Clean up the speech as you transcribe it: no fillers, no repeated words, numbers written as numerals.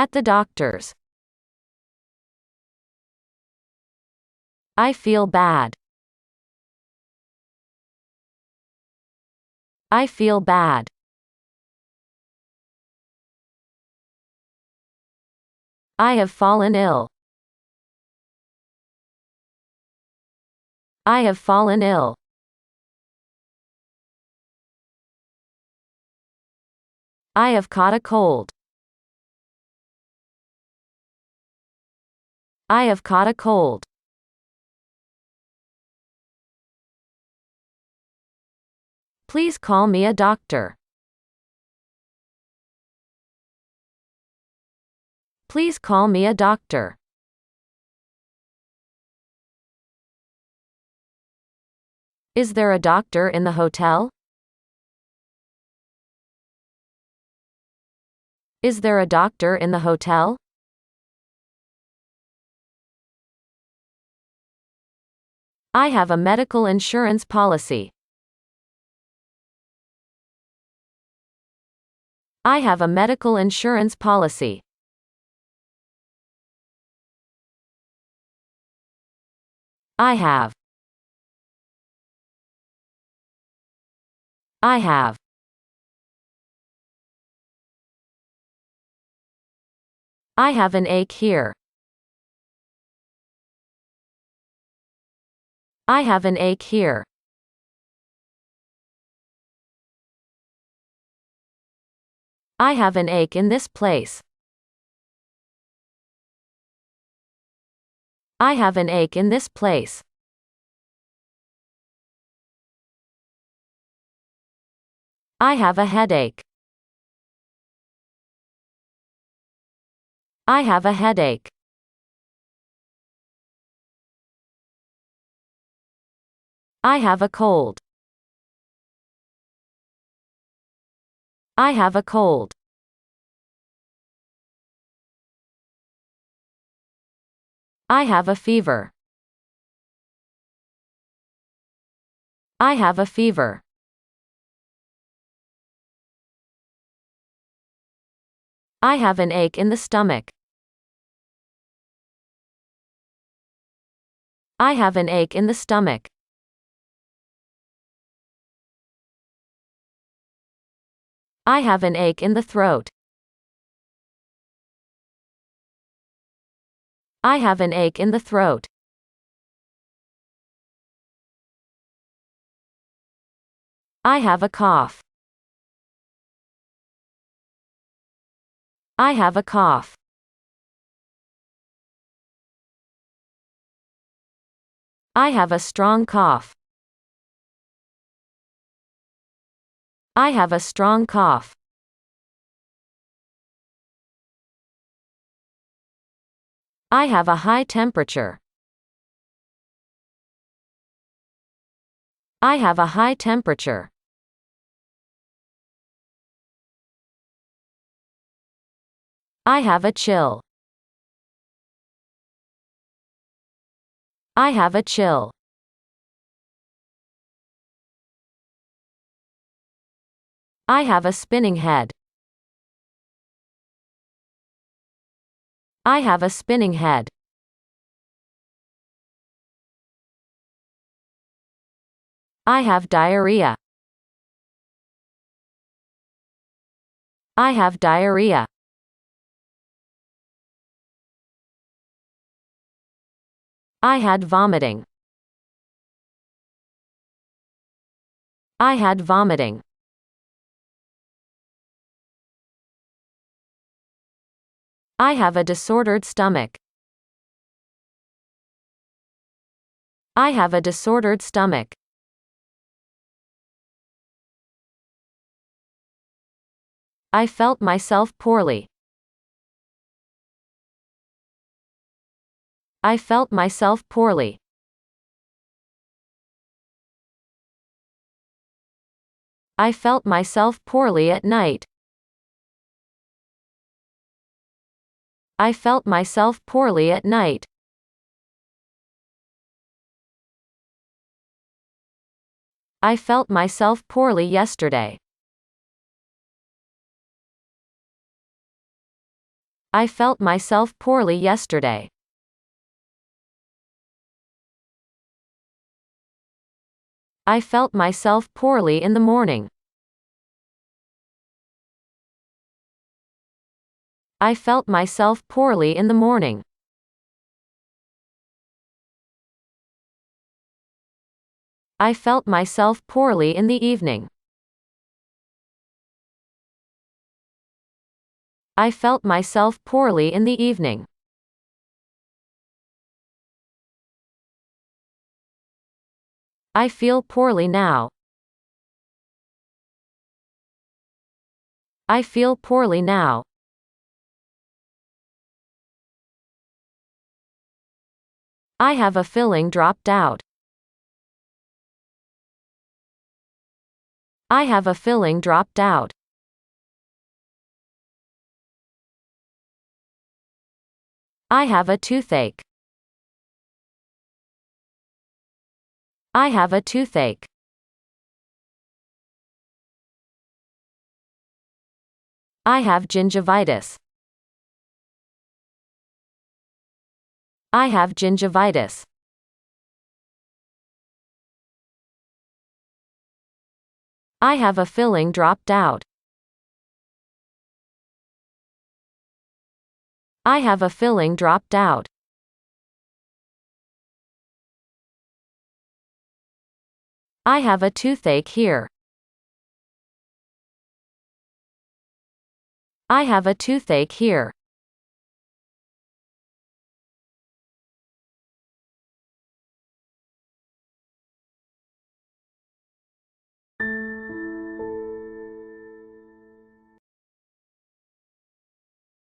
At the doctor's. I feel bad. I feel bad. I have fallen ill. I have fallen ill. I have caught a cold. I have caught a cold. Please call me a doctor. Please call me a doctor. Is there a doctor in the hotel? Is there a doctor in the hotel? I have a medical insurance policy. I have a medical insurance policy. I have. I have. I have an ache here. I have an ache here. I have an ache in this place. I have an ache in this place. I have a headache. I have a headache. I have a cold. I have a cold. I have a fever. I have a fever. I have an ache in the stomach. I have an ache in the stomach. I have an ache in the throat. I have an ache in the throat. I have a cough. I have a cough. I have a strong cough. I have a strong cough. I have a high temperature. I have a high temperature. I have a chill. I have a chill. I have a spinning head. I have a spinning head. I have diarrhea. I have diarrhea. I had vomiting. I had vomiting. I have a disordered stomach. I have a disordered stomach. I felt myself poorly. I felt myself poorly. I felt myself poorly at night. I felt myself poorly at night. I felt myself poorly yesterday. I felt myself poorly yesterday. I felt myself poorly in the morning. I felt myself poorly in the morning. I felt myself poorly in the evening. I felt myself poorly in the evening. I feel poorly now. I feel poorly now. I have a filling dropped out. I have a filling dropped out. I have a toothache. I have a toothache. I have gingivitis. I have gingivitis. I have a filling dropped out. I have a filling dropped out. I have a toothache here. I have a toothache here.